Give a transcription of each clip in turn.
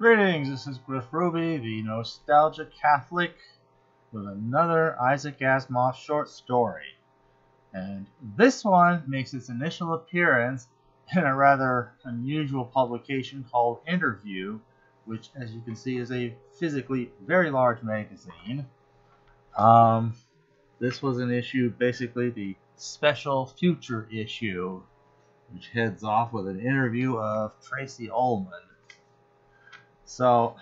Greetings, this is Griff Ruby, the Nostalgia Catholic, with another Isaac Asimov short story. And this one makes its initial appearance in a rather unusual publication called Interview, which, as you can see, is a physically very large magazine. This was an issue, basically the special future issue, which heads off with an interview of Tracy Ullman. So,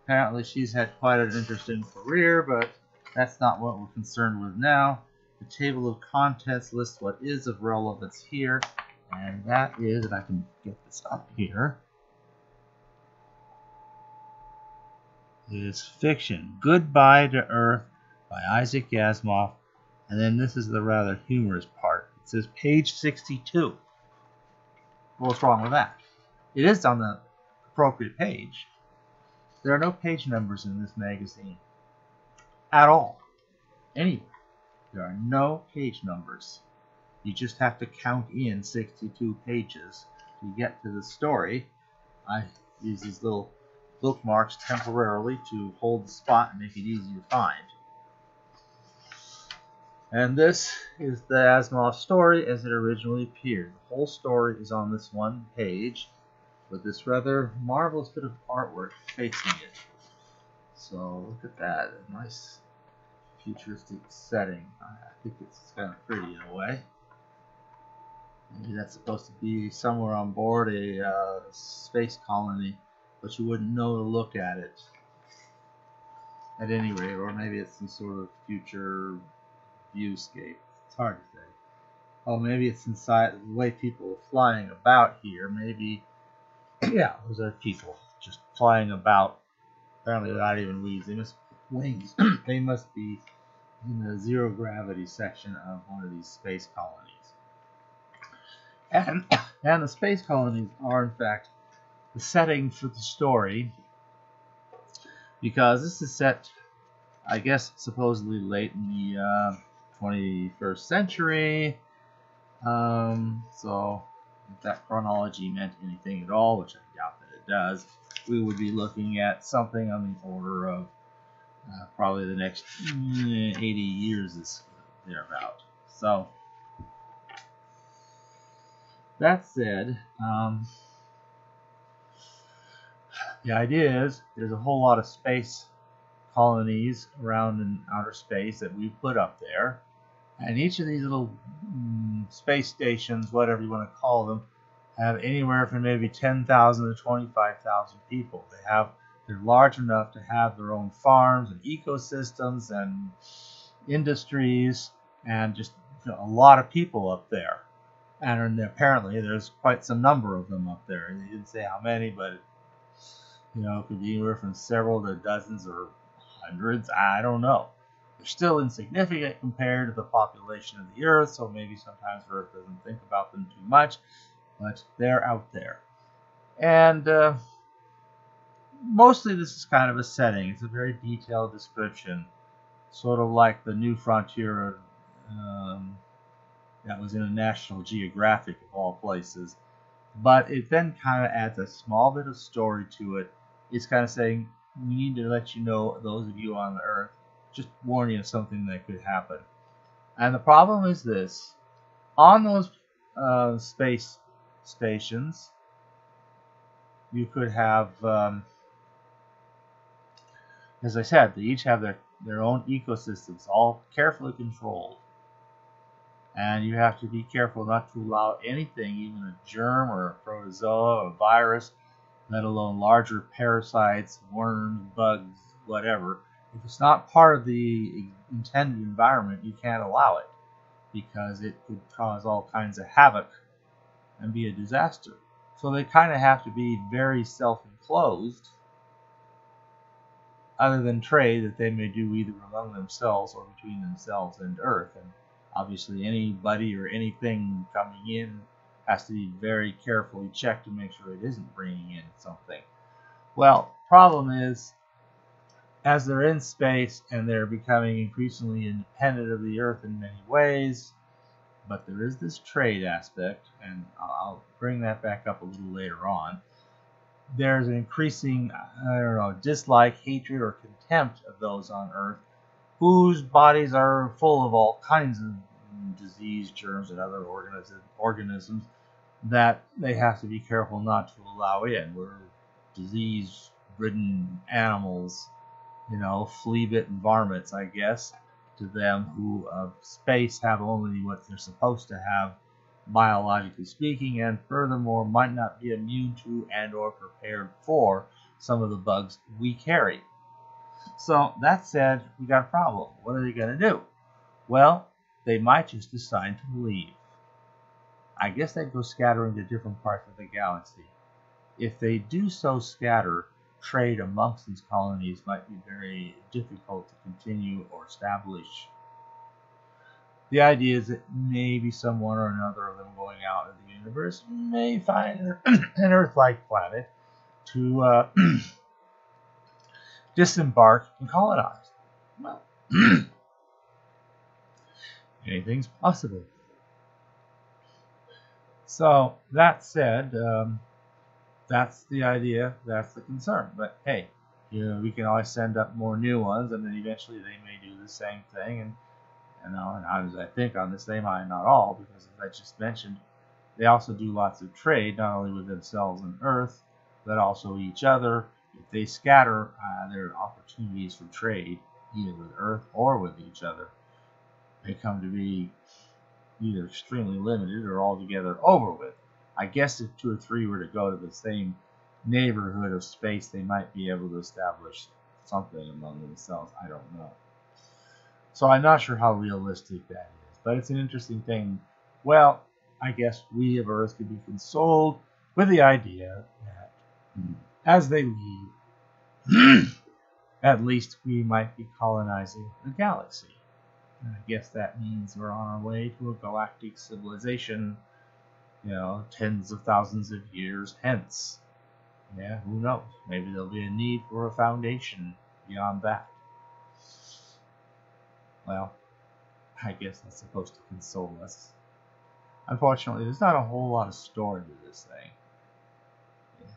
apparently she's had quite an interesting career, but that's not what we're concerned with now. The table of contents lists what is of relevance here, and that is, if I can get this up here, is Fiction, Goodbye to Earth by Isaac Asimov, and then this is the rather humorous part. It says page 62. What's wrong with that? It is on the appropriate page. There are no page numbers in this magazine at all. Anywhere. There are no page numbers. You just have to count in 62 pages to get to the story. I use these little bookmarks temporarily to hold the spot and make it easy to find. And this is the Asimov story as it originally appeared. The whole story is on this one page, with this rather marvelous bit of artwork facing it. So look at that, a nice futuristic setting. I think it's kind of pretty in a way. Maybe that's supposed to be somewhere on board a space colony, but you wouldn't know to look at it. At any rate, or maybe it's some sort of future viewscape. It's hard to say. Oh, maybe it's inside the way people are flying about here. Maybe. Yeah, those are people just flying about. Apparently without even wings. They must be wings. They must be in the zero gravity section of one of these space colonies. And the space colonies are in fact the setting for the story, because this is set, I guess, supposedly late in the 21st century. So if that chronology meant anything at all, which I doubt that it does, we would be looking at something on the order of probably the next 80 years is thereabout. So, that said, the idea is there's a whole lot of space colonies around in outer space that we've put up there. And each of these little space stations, whatever you want to call them, have anywhere from maybe 10,000 to 25,000 people. They're large enough to have their own farms and ecosystems and industries and just a lot of people up there. And apparently there's quite some number of them up there. They didn't say how many, but it could be anywhere from several to dozens or hundreds. I don't know. They're still insignificant compared to the population of the Earth, so maybe sometimes Earth doesn't think about them too much, but they're out there. And mostly this is kind of a setting. It's a very detailed description, sort of like the New Frontier that was in a National Geographic of all places. But it then kind of adds a small bit of story to it. It's kind of saying, we need to let you know, those of you on the Earth, just warn you of something that could happen. And the problem is this. On those space stations, you could have, as I said, they each have their own ecosystems, all carefully controlled. And you have to be careful not to allow anything, even a germ or a protozoa or a virus, let alone larger parasites, worms, bugs, whatever. If it's not part of the intended environment, you can't allow it, because it could cause all kinds of havoc and be a disaster. So they kind of have to be very self-enclosed, other than trade that they may do either among themselves or between themselves and Earth. And obviously anybody or anything coming in has to be very carefully checked to make sure it isn't bringing in something. Well, problem is, as they're in space and they're becoming increasingly independent of the Earth in many ways, but there is this trade aspect, and I'll bring that back up a little later on. there's an increasing, I don't know, dislike, hatred, or contempt of those on Earth whose bodies are full of all kinds of disease, germs, and other organisms that they have to be careful not to allow in. We're disease-ridden animals, flea-bitten varmints, I guess, to them who of space have only what they're supposed to have, biologically speaking, and furthermore might not be immune to and or prepared for some of the bugs we carry. So that said, we got a problem. What are they going to do? Well, they might just decide to leave. I guess they'd go scattering to different parts of the galaxy. If they do so scatter, trade amongst these colonies might be very difficult to continue or establish. The idea is that maybe someone or another of them going out in the universe may find an Earth-like planet to disembark and colonize. Well, anything's possible. So that said, that's the idea, that's the concern. But hey, we can always send up more new ones, and then eventually they may do the same thing. And as I think on this, they might not all, because as I just mentioned, they also do lots of trade, not only with themselves and Earth, but also each other. If they scatter, there are opportunities for trade, either with Earth or with each other. They come to be either extremely limited or altogether over with. I guess if 2 or 3 were to go to the same neighborhood of space, they might be able to establish something among themselves. I don't know. So I'm not sure how realistic that is, but it's an interesting thing. Well, I guess we of Earth could be consoled with the idea that as they leave, at least we might be colonizing the galaxy. And I guess that means we're on our way to a galactic civilization, tens of thousands of years hence. Yeah, who knows? Maybe there'll be a need for a foundation beyond that. Well, I guess that's supposed to console us. Unfortunately, there's not a whole lot of story to this thing. Yeah.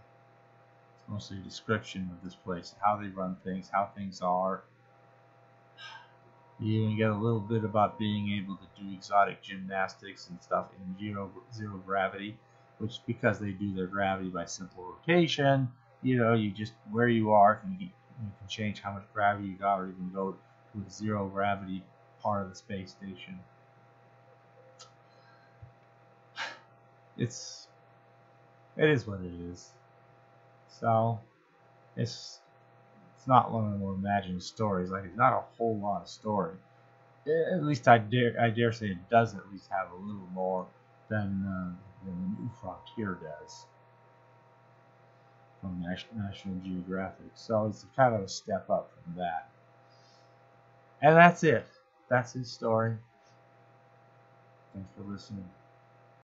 It's mostly a description of this place, how they run things, how things are. You even get a little bit about being able to do exotic gymnastics and stuff in zero gravity, which because they do their gravity by simple rotation, you just where you are, you can change how much gravity you got, or even go to a zero gravity part of the space station. It is what it is. So it's not one of the more imagined stories. Like, it's not a whole lot of story. At least I dare say it does at least have a little more than the New Frontier does from National Geographic. So it's kind of a step up from that. And that's it. That's his story. Thanks for listening.